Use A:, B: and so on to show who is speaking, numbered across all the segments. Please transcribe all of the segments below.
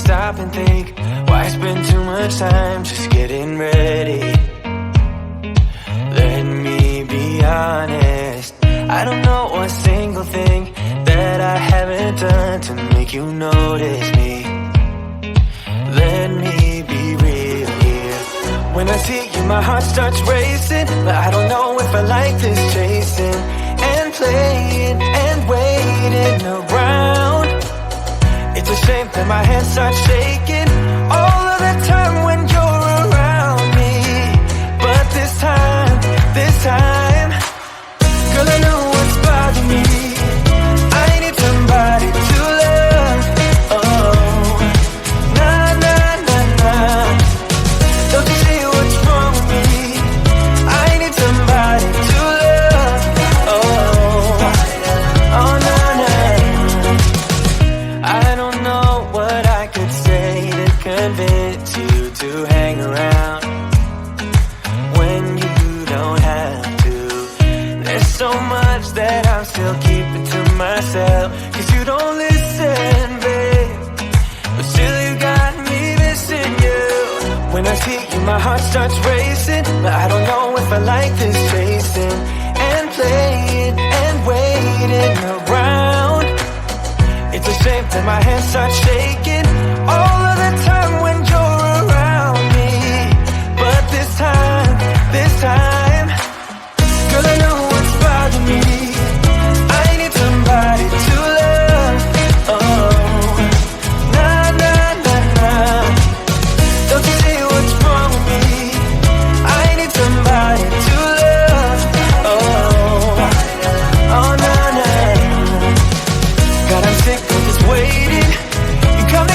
A: stop and think, why spend too much time just getting ready? Let me be honest, I don't know a single thing that I haven't done to make you notice me. Let me be real here. When I see you, my heart starts racing, but I don't know if I like this chasing and playing and waiting around. It's a shame that my hands start shaking all of the time when you're around me. But this time, girl, I know what's bothering me. I need somebody to love. Oh, nah, nah, nah, nah. Don't you see what's wrong with me? I need somebody to love. Oh, oh, nah, nah. I don't know what I could say to convince you to hang around when you don't have to. There's so much that I'm still keeping to myself, 'cause you don't listen, babe. But still you got me missing you. When I see you, my heart starts racing, but I don't know if I like this chasing and playing and waiting around. It's a shame that my hands start shaking all of the time when you're around me. But this time, girl, I know what's bothering me. I need somebody to love. Oh, nah, nah, nah, nah. Don't you see what's wrong with me? I need somebody to love. Oh, oh, nah, nah. God, I'm sick of this waiting. You come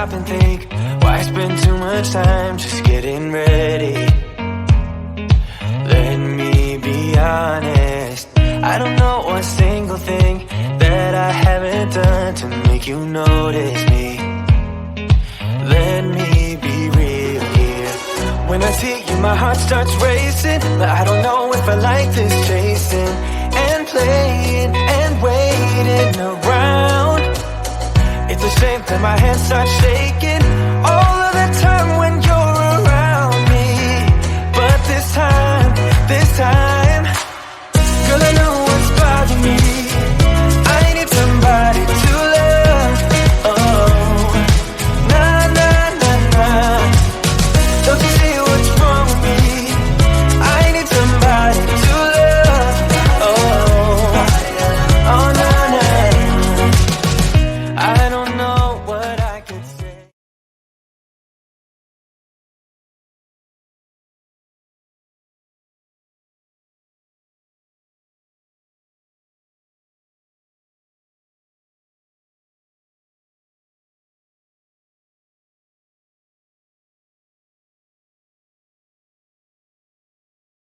A: stop and think, why spend too much time just getting ready? Let me be honest, I don't know one single thing that I haven't done to make you notice me. Let me be real here. When I see you, my heart starts racing, but I don't know if I like this chasing and playing and waiting around. It's a shame that my hands start shaking all of the time when